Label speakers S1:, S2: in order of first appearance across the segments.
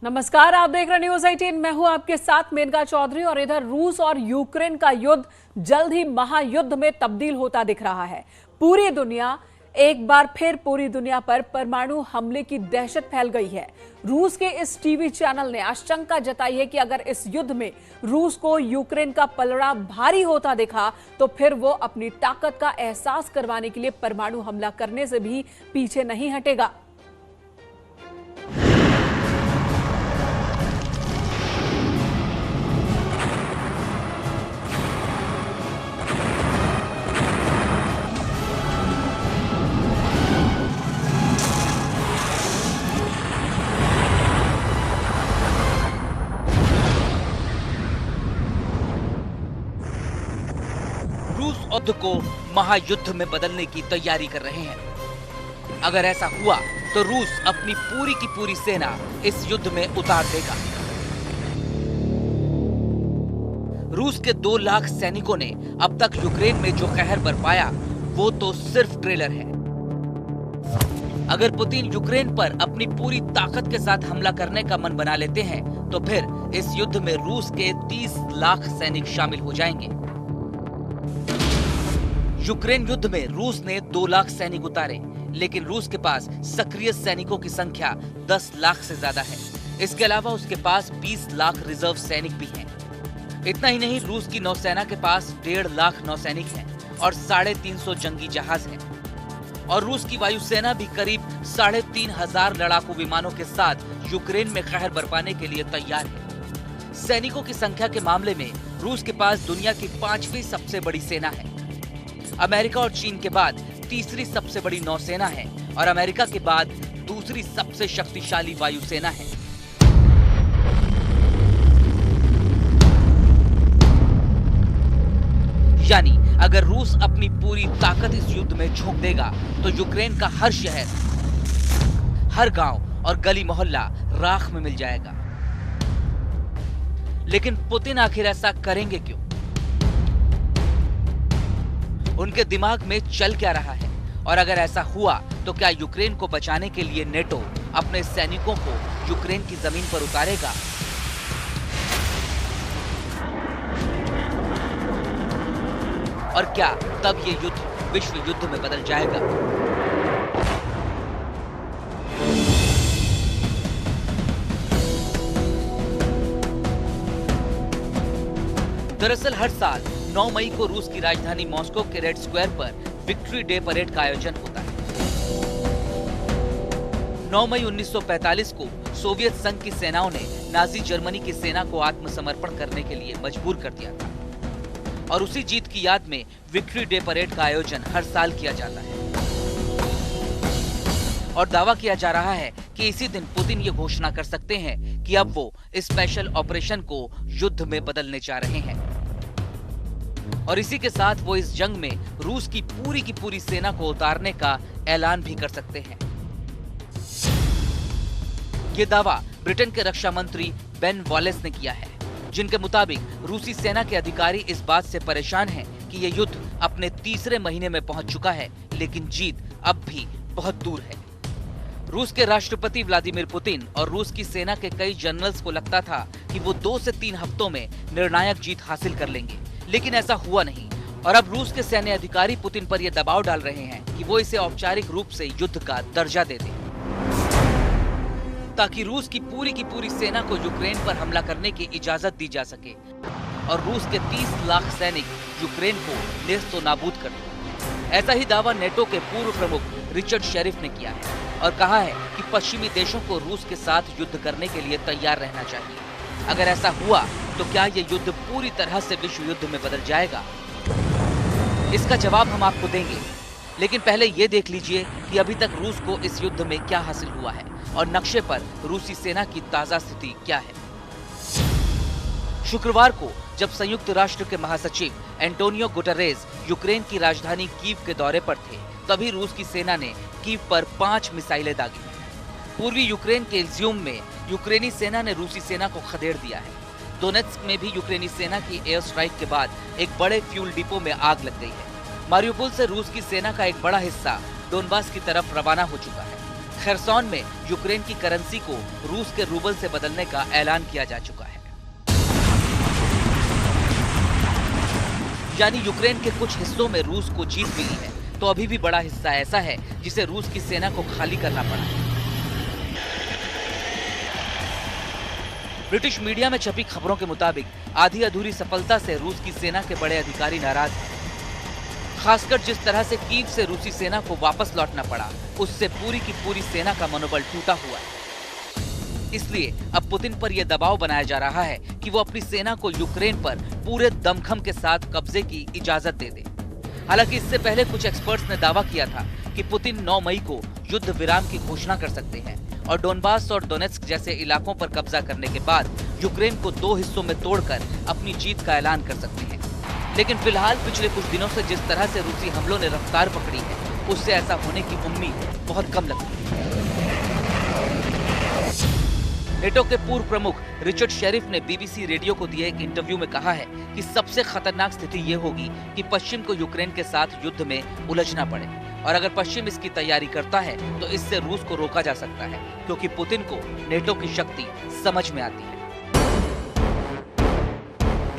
S1: नमस्कार, आप देख रहे न्यूज 18। मैं हूं आपके साथ मेनका चौधरी। और इधर रूस और यूक्रेन का युद्ध जल्द ही महायुद्ध में तब्दील होता दिख रहा है। पूरी दुनिया एक बार फिर पूरी दुनिया पर परमाणु हमले की दहशत फैल गई है। रूस के इस टीवी चैनल ने आशंका जताई है कि अगर इस युद्ध में रूस को यूक्रेन का पलड़ा भारी होता दिखा तो फिर वो अपनी ताकत का एहसास करवाने के लिए परमाणु हमला करने से भी पीछे नहीं हटेगा।
S2: रूस युद्ध को महायुद्ध में बदलने की तैयारी कर रहे हैं। अगर ऐसा हुआ तो रूस अपनी पूरी की पूरी सेना इस युद्ध में उतार देगा। रूस के 2 लाख सैनिकों ने अब तक यूक्रेन में जो कहर बरपाया वो तो सिर्फ ट्रेलर है। अगर पुतिन यूक्रेन पर अपनी पूरी ताकत के साथ हमला करने का मन बना लेते हैं तो फिर इस युद्ध में रूस के 30 लाख सैनिक शामिल हो जाएंगे। यूक्रेन युद्ध में रूस ने 2 लाख सैनिक उतारे, लेकिन रूस के पास सक्रिय सैनिकों की संख्या 10 लाख से ज्यादा है। इसके अलावा उसके पास 20 लाख रिजर्व सैनिक भी हैं। इतना ही नहीं, रूस की नौसेना के पास 1.5 लाख नौसैनिक हैं और 350 जंगी जहाज हैं। और रूस की वायुसेना भी करीब 3500 लड़ाकू विमानों के साथ यूक्रेन में कहर बरपाने के लिए तैयार है। सैनिकों की संख्या के मामले में रूस के पास दुनिया की 5वीं सबसे बड़ी सेना है। अमेरिका और चीन के बाद तीसरी सबसे बड़ी नौसेना है और अमेरिका के बाद दूसरी सबसे शक्तिशाली वायुसेना है। यानी अगर रूस अपनी पूरी ताकत इस युद्ध में झोंक देगा तो यूक्रेन का हर शहर, हर गांव और गली मोहल्ला राख में मिल जाएगा। लेकिन पुतिन आखिर ऐसा करेंगे क्यों? उनके दिमाग में चल क्या रहा है? और अगर ऐसा हुआ तो क्या यूक्रेन को बचाने के लिए नेटो अपने सैनिकों को यूक्रेन की जमीन पर उतारेगा? और क्या तब ये युद्ध विश्व युद्ध में बदल जाएगा? दरअसल हर साल 9 मई को रूस की राजधानी मॉस्को के रेड स्क्वायर पर विक्ट्री डे परेड का आयोजन होता है। 9 मई 1945 को सोवियत संघ की सेनाओं ने नाजी जर्मनी की सेना को आत्मसमर्पण करने के लिए मजबूर कर दिया था और उसी जीत की याद में विक्ट्री डे परेड का आयोजन हर साल किया जाता है। और दावा किया जा रहा है कि इसी दिन पुतिन ये घोषणा कर सकते हैं कि अब वो स्पेशल ऑपरेशन को युद्ध में बदलने जा रहे हैं और इसी के साथ वो इस जंग में रूस की पूरी सेना को उतारने का ऐलान भी कर सकते हैं। ये दावा ब्रिटेन के रक्षा मंत्री बेन वॉलेस ने किया है, जिनके मुताबिक रूसी सेना के अधिकारी इस बात से परेशान हैं कि ये युद्ध अपने तीसरे महीने में पहुंच चुका है, लेकिन जीत अब भी बहुत दूर है। रूस के राष्ट्रपति व्लादिमीर पुतिन और रूस की सेना के कई जनरल्स को लगता था कि वो 2 से 3 हफ्तों में निर्णायक जीत हासिल कर लेंगे, लेकिन ऐसा हुआ नहीं। और अब रूस के सैन्य अधिकारी पुतिन पर यह दबाव डाल रहे हैं कि वो इसे औपचारिक रूप से युद्ध का दर्जा दे दें, ताकि रूस की पूरी सेना को यूक्रेन पर हमला करने की इजाजत दी जा सके और रूस के 30 लाख सैनिक यूक्रेन को नेस्तो नाबूद कर दें। ऐसा ही दावा नेटो के पूर्व प्रमुख रिचर्ड शेरिफ ने किया है और कहा है कि पश्चिमी देशों को रूस के साथ युद्ध करने के लिए तैयार रहना चाहिए। अगर ऐसा हुआ तो क्या ये युद्ध पूरी तरह से विश्व युद्ध में बदल जाएगा? इसका जवाब हम आपको देंगे, लेकिन पहले ये देख लीजिए कि अभी तक रूस को इस युद्ध में क्या हासिल हुआ है और नक्शे पर रूसी सेना की ताजा स्थिति क्या है। शुक्रवार को जब संयुक्त राष्ट्र के महासचिव एंटोनियो गुटेरेस यूक्रेन की राजधानी कीव के दौरे पर थे, तभी रूस की सेना ने कीव पर 5 मिसाइलें दागी। पूर्वी यूक्रेन के इल्जियम में यूक्रेनी सेना ने रूसी सेना को खदेड़ दिया है। डोनेत्स्क में भी यूक्रेनी सेना की एयर स्ट्राइक के बाद एक बड़े फ्यूल डिपो में आग लग गई है। मारियुपोल से रूस की सेना का एक बड़ा हिस्सा डोनबास की तरफ रवाना हो चुका है। खेरसॉन में यूक्रेन की करेंसी को रूस के रूबल से बदलने का ऐलान किया जा चुका है। यानी यूक्रेन के कुछ हिस्सों में रूस को जीत मिली है, तो अभी भी बड़ा हिस्सा ऐसा है जिसे रूस की सेना को खाली करना पड़ा है। ब्रिटिश मीडिया में छपी खबरों के मुताबिक आधी अधूरी सफलता से रूस की सेना के बड़े अधिकारी नाराज हैं। खासकर जिस तरह से कीव से रूसी सेना को वापस लौटना पड़ा, उससे पूरी की पूरी सेना का मनोबल टूटा हुआ है। इसलिए अब पुतिन पर यह दबाव बनाया जा रहा है कि वो अपनी सेना को यूक्रेन पर पूरे दमखम के साथ कब्जे की इजाजत दे दे। हालांकि इससे पहले कुछ एक्सपर्ट्स ने दावा किया था कि पुतिन 9 मई को युद्ध विराम की घोषणा कर सकते हैं और डोनबास और डोनेट्स्क जैसे इलाकों पर कब्जा करने के बाद यूक्रेन को 2 हिस्सों में तोड़कर अपनी जीत का ऐलान कर सकते हैं। लेकिन फिलहाल पिछले कुछ दिनों से जिस तरह से रूसी हमलों ने रफ्तार पकड़ी है, उससे ऐसा होने की उम्मीद बहुत कम लगती है। नेटो के पूर्व प्रमुख रिचर्ड शेरिफ ने बीबीसी रेडियो को दिए एक इंटरव्यू में कहा है कि सबसे खतरनाक स्थिति ये होगी कि पश्चिम को यूक्रेन के साथ युद्ध में उलझना पड़े, और अगर पश्चिम इसकी तैयारी करता है तो इससे रूस को रोका जा सकता है, क्योंकि पुतिन को नेटो की शक्ति समझ में आती है।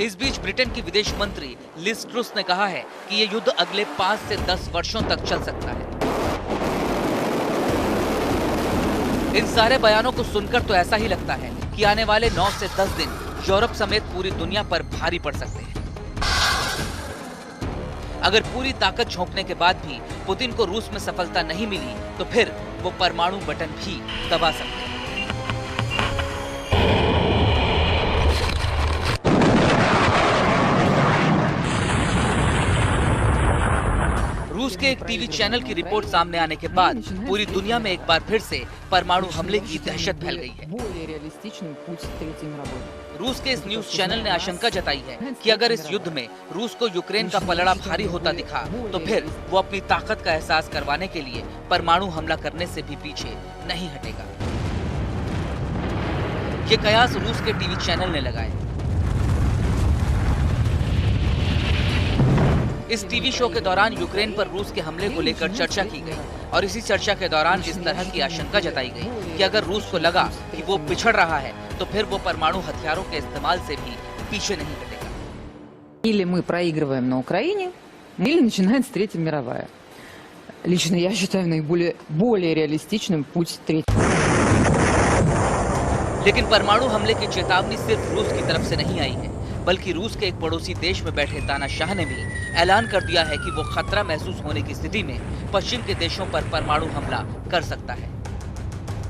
S2: इस बीच ब्रिटेन की विदेश मंत्री लिज ट्रुस ने कहा है कि ये युद्ध अगले 5 से 10 वर्षों तक चल सकता है। इन सारे बयानों को सुनकर तो ऐसा ही लगता है कि आने वाले 9 से 10 दिन यूरोप समेत पूरी दुनिया पर भारी पड़ सकते हैं। अगर पूरी ताकत झोंकने के बाद भी पुतिन को रूस में सफलता नहीं मिली, तो फिर वो परमाणु बटन भी दबा सकते हैं। रूस के एक टीवी चैनल की रिपोर्ट सामने आने के बाद पूरी दुनिया में एक बार फिर से परमाणु हमले की दहशत फैल गई है। रूस के इस न्यूज चैनल ने आशंका जताई है कि अगर इस युद्ध में रूस को यूक्रेन का पलड़ा भारी होता दिखा, तो फिर वो अपनी ताकत का एहसास करवाने के लिए परमाणु हमला करने से भी पीछे नहीं हटेगा। ये कयास रूस के टीवी चैनल ने लगाए। इस टीवी शो के दौरान यूक्रेन पर रूस के हमले को लेकर चर्चा की गई, और इसी चर्चा के दौरान इस तरह की आशंका जताई गई कि अगर रूस को लगा कि वो पिछड़ रहा है, तो फिर वो परमाणु हथियारों के इस्तेमाल से भी पीछे नहीं हटेगा।
S3: Или мы проигрываем на Украине, или начинается Третья мировая. Лично я считаю более реалистичным путь третьей.
S2: लेकिन परमाणु हमले की चेतावनी सिर्फ रूस की तरफ से नहीं आई है, बल्कि रूस के एक पड़ोसी देश में बैठे तानाशाह ने भी ऐलान कर दिया है कि वो खतरा महसूस होने की स्थिति में पश्चिम के देशों पर परमाणु हमला कर सकता है।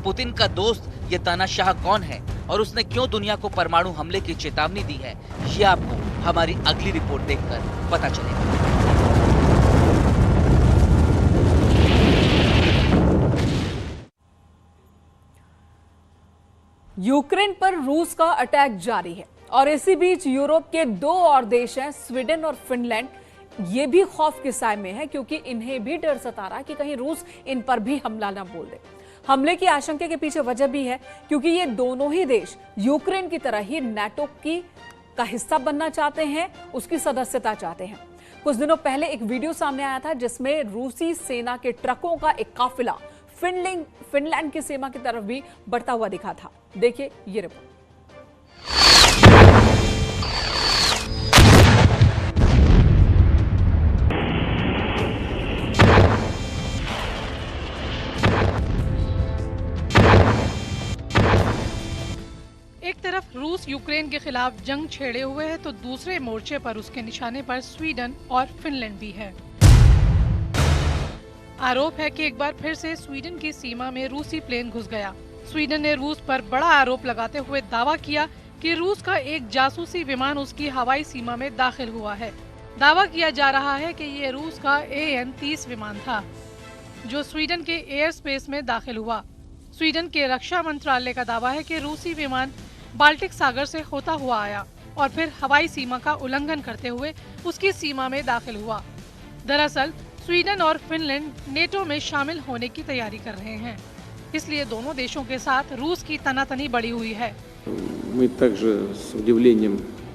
S2: पुतिन का दोस्त ये तानाशाह कौन है और उसने क्यों दुनिया को परमाणु हमले की चेतावनी दी है, ये आपको हमारी अगली रिपोर्ट देखकर पता चलेगा।
S1: यूक्रेन पर रूस का अटैक जारी है, और इसी बीच यूरोप के 2 और देश हैं, स्वीडन और फिनलैंड, ये भी खौफ के साए में है, क्योंकि इन्हें भी डर सता रहा है कि कहीं रूस इन पर भी हमला ना बोल दे। हमले की आशंका के पीछे वजह भी है, क्योंकि ये दोनों ही देश यूक्रेन की तरह ही नाटो का हिस्सा बनना चाहते हैं, उसकी सदस्यता चाहते हैं। कुछ दिनों पहले एक वीडियो सामने आया था जिसमें रूसी सेना के ट्रकों का एक काफिला फिनलैंड की सीमा की तरफ भी बढ़ता हुआ दिखा था। देखिए ये रिपोर्ट।
S4: एक तरफ रूस यूक्रेन के खिलाफ जंग छेड़े हुए है, तो दूसरे मोर्चे पर उसके निशाने पर स्वीडन और फिनलैंड भी है। आरोप है कि एक बार फिर से स्वीडन की सीमा में रूसी प्लेन घुस गया। स्वीडन ने रूस पर बड़ा आरोप लगाते हुए दावा किया कि रूस का एक जासूसी विमान उसकी हवाई सीमा में दाखिल हुआ है। दावा किया जा रहा है कि ये रूस का AN-30 विमान था, जो स्वीडन के एयर स्पेस में दाखिल हुआ। स्वीडन के रक्षा मंत्रालय का दावा है कि रूसी विमान बाल्टिक सागर से होता हुआ आया और फिर हवाई सीमा का उल्लंघन करते हुए उसकी सीमा में दाखिल हुआ। दरअसल स्वीडन और फिनलैंड नेटो में शामिल होने की तैयारी कर रहे हैं, इसलिए दोनों देशों के साथ रूस की तनातनी बढ़ी हुई है।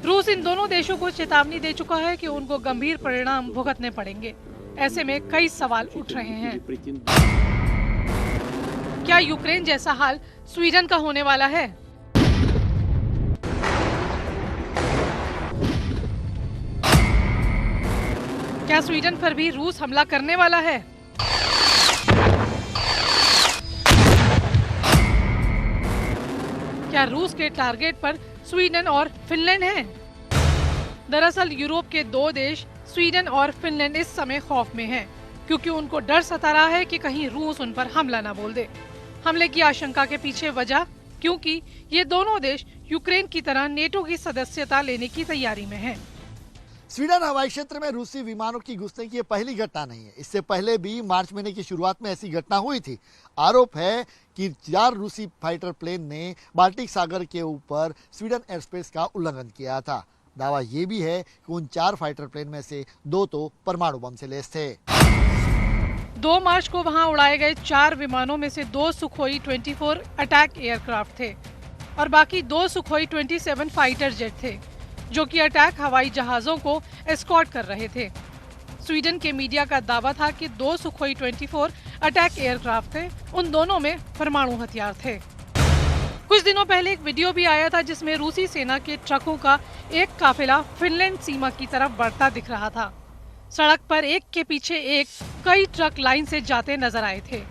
S4: रूस इन दोनों देशों को चेतावनी दे चुका है कि उनको गंभीर परिणाम भुगतने पड़ेंगे। ऐसे में कई सवाल उठ रहे हैं। क्या यूक्रेन जैसा हाल स्वीडन का होने वाला है? क्या स्वीडन पर भी रूस हमला करने वाला है? क्या रूस के टारगेट पर स्वीडन और फिनलैंड हैं? दरअसल यूरोप के दो देश स्वीडन और फिनलैंड इस समय खौफ में हैं, क्योंकि उनको डर सता रहा है कि कहीं रूस उन पर हमला न बोल दे। हमले की आशंका के पीछे वजह क्योंकि ये दोनों देश यूक्रेन की तरह नेटो की सदस्यता लेने की तैयारी में हैं।
S5: स्वीडन हवाई क्षेत्र में रूसी विमानों की घुसने की ये पहली घटना नहीं है। इससे पहले भी मार्च महीने की शुरुआत में ऐसी घटना हुई थी। आरोप है कि 4 रूसी फाइटर प्लेन ने बाल्टिक सागर के ऊपर स्वीडन एयरस्पेस का उल्लंघन किया था। दावा ये भी है कि उन 4 फाइटर प्लेन में से 2 तो परमाणु बम से लैस थे।
S4: 2 मार्च को वहां उड़ाए गए 4 विमानों में से 2 सुखोई 24 अटैक एयरक्राफ्ट थे और बाकी 2 सुखोई 27 फाइटर जेट थे, जो कि अटैक हवाई जहाजों को एस्कॉर्ट कर रहे थे। स्वीडन के मीडिया का दावा था कि 2 सुखोई 24 अटैक एयरक्राफ्ट थे, उन दोनों में परमाणु हथियार थे। कुछ दिनों पहले एक वीडियो भी आया था जिसमें रूसी सेना के ट्रकों का एक काफिला फिनलैंड सीमा की तरफ बढ़ता दिख रहा था। सड़क पर एक के पीछे एक कई ट्रक लाइन से जाते नजर आए थे।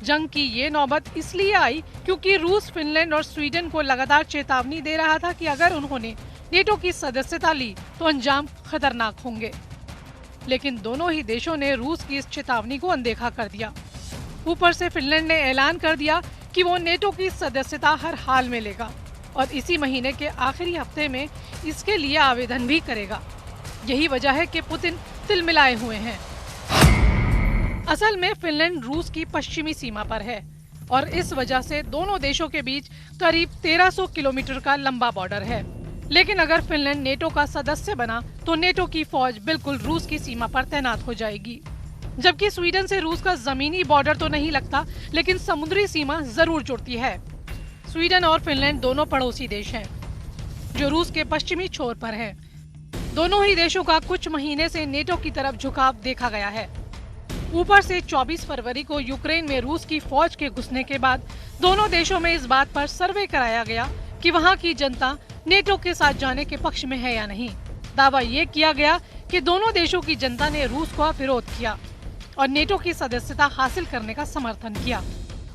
S4: जंग की ये नौबत इसलिए आई क्योंकि रूस फिनलैंड और स्वीडन को लगातार चेतावनी दे रहा था कि अगर उन्होंने नेटो की सदस्यता ली तो अंजाम खतरनाक होंगे। लेकिन दोनों ही देशों ने रूस की इस चेतावनी को अनदेखा कर दिया। ऊपर से फिनलैंड ने ऐलान कर दिया कि वो नेटो की सदस्यता हर हाल में लेगा और इसी महीने के आखिरी हफ्ते में इसके लिए आवेदन भी करेगा। यही वजह है कि पुतिन तिलमिलाए हुए हैं। असल में फिनलैंड रूस की पश्चिमी सीमा पर है और इस वजह से दोनों देशों के बीच करीब 1300 किलोमीटर का लंबा बॉर्डर है। लेकिन अगर फिनलैंड नेटो का सदस्य बना तो नेटो की फौज बिल्कुल रूस की सीमा पर तैनात हो जाएगी। जबकि स्वीडन से रूस का जमीनी बॉर्डर तो नहीं लगता, लेकिन समुद्री सीमा जरूर जुड़ती है। स्वीडन और फिनलैंड दोनों पड़ोसी देश हैं, जो रूस के पश्चिमी छोर पर हैं। दोनों ही देशों का कुछ महीने से नेटो की तरफ झुकाव देखा गया है। ऊपर से 24 फरवरी को यूक्रेन में रूस की फौज के घुसने के बाद दोनों देशों में इस बात पर सर्वे कराया गया कि वहां की जनता नेटो के साथ जाने के पक्ष में है या नहीं। दावा ये किया गया कि दोनों देशों की जनता ने रूस का विरोध किया और नेटो की सदस्यता हासिल करने का समर्थन किया।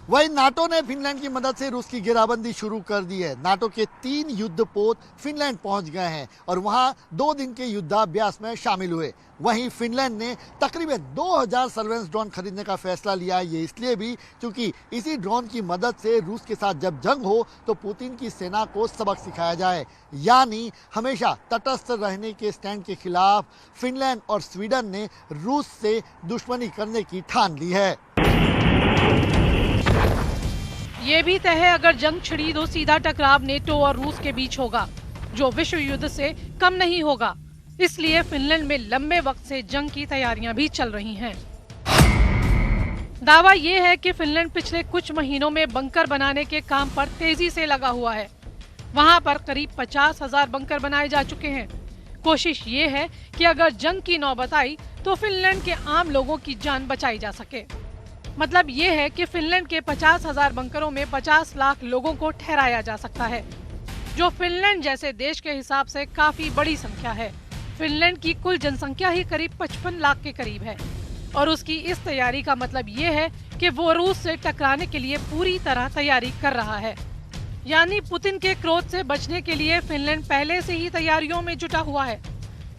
S5: वहीं नाटो ने फिनलैंड की मदद से रूस की घेराबंदी शुरू कर दी है। नाटो के 3 युद्धपोत फिनलैंड पहुंच गए हैं और वहां 2 दिन के युद्धाभ्यास में शामिल हुए। वहीं फिनलैंड ने तकरीबन 2000 सर्वेलेंस ड्रोन खरीदने का फैसला लिया। ये इसलिए भी क्योंकि इसी ड्रोन की मदद से रूस के साथ जब जंग हो तो पुतिन की सेना को सबक सिखाया जाए, यानी हमेशा तटस्थ रहने के स्टैंड के खिलाफ फिनलैंड और स्वीडन ने रूस से दुश्मनी करने की ठान ली है।
S4: ये भी तय है अगर जंग छिड़ी तो सीधा टकराव नेटो और रूस के बीच होगा, जो विश्व युद्ध से कम नहीं होगा। इसलिए फिनलैंड में लंबे वक्त से जंग की तैयारियां भी चल रही हैं। दावा ये है कि फिनलैंड पिछले कुछ महीनों में बंकर बनाने के काम पर तेजी से लगा हुआ है। वहां पर करीब 50,000 बंकर बनाए जा चुके हैं। कोशिश ये है कि अगर जंग की नौबत आई तो फिनलैंड के आम लोगों की जान बचाई जा सके। मतलब ये है कि फिनलैंड के 50,000 बंकरों में 50 लाख लोगों को ठहराया जा सकता है, जो फिनलैंड जैसे देश के हिसाब से काफी बड़ी संख्या है। फिनलैंड की कुल जनसंख्या ही करीब 55 लाख के करीब है और उसकी इस तैयारी का मतलब ये है कि वो रूस से टकराने के लिए पूरी तरह तैयारी कर रहा है। यानी पुतिन के क्रोध से बचने के लिए फिनलैंड पहले से ही तैयारियों में जुटा हुआ है।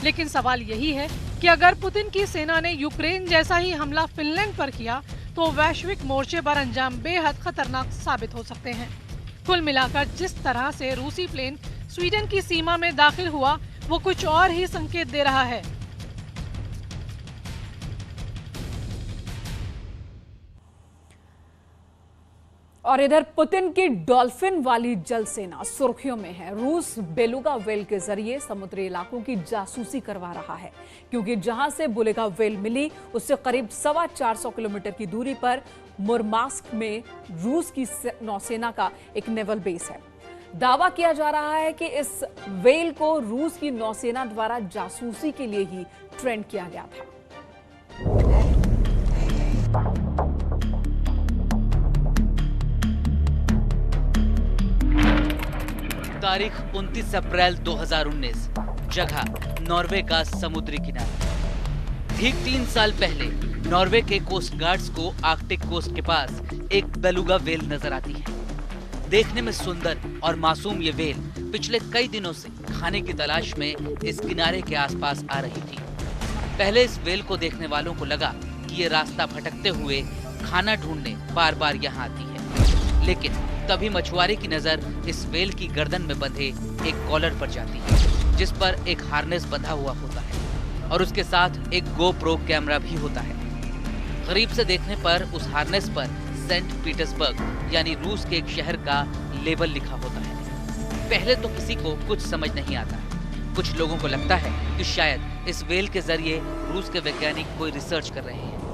S4: लेकिन सवाल यही है कि अगर पुतिन की सेना ने यूक्रेन जैसा ही हमला फिनलैंड पर किया तो वैश्विक मोर्चे पर अंजाम बेहद खतरनाक साबित हो सकते हैं। कुल मिलाकर जिस तरह से रूसी प्लेन स्वीडन की सीमा में दाखिल हुआ वो कुछ और ही संकेत दे रहा है।
S1: और इधर पुतिन की डॉल्फिन वाली जल सेना सुर्खियों में है। रूस बेलुगा वेल के जरिए समुद्री इलाकों की जासूसी करवा रहा है, क्योंकि जहां से बेलुगा वेल मिली उससे करीब 425 किलोमीटर की दूरी पर मुरमास्क में रूस की नौसेना का एक नेवल बेस है। दावा किया जा रहा है कि इस वेल को रूस की नौसेना द्वारा जासूसी के लिए ही ट्रेंड किया गया था।
S2: तारीख 29 अप्रैल 2019, जगह नॉर्वे का समुद्री किनारा। ठीक 3 साल पहले नॉर्वे के कोस्ट गार्ड्स को आर्कटिक कोस्ट के पास एक बेलुगा व्हेल नजर आती है। देखने में सुंदर और मासूम ये व्हेल पिछले कई दिनों से खाने की तलाश में इस किनारे के आसपास आ रही थी। पहले इस व्हेल को देखने वालों को लगा कि ये रास्ता भटकते हुए खाना ढूंढने बार बार यहाँ आती है, लेकिन तभी मछुआरे की नजर इस व्हेल की गर्दन में बंधे एक कॉलर पर जाती है, जिस पर एक हार्नेस बंधा हुआ होता है और उसके साथ एक गोप्रो कैमरा भी होता है। करीब से देखने पर उस हार्नेस पर सेंट पीटर्सबर्ग यानी रूस के एक शहर का लेबल लिखा होता है। पहले तो किसी को कुछ समझ नहीं आता। कुछ लोगों को लगता है कि शायद इस व्हेल के जरिए रूस के वैज्ञानिक कोई रिसर्च कर रहे हैं,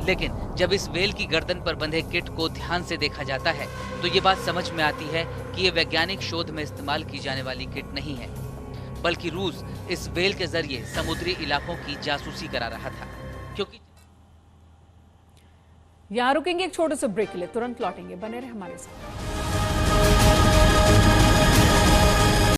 S2: लेकिन जब इस व्हेल की गर्दन पर बंधे किट को ध्यान से देखा जाता है तो ये बात समझ में आती है कि ये वैज्ञानिक शोध में इस्तेमाल की जाने वाली किट नहीं है, बल्कि रूस इस व्हेल के जरिए समुद्री इलाकों की जासूसी करा रहा था। क्योंकि
S1: यहां रुकेंगे एक छोटे से ब्रेक के लिए, तुरंत लौटेंगे, बने रहे हमारे साथ।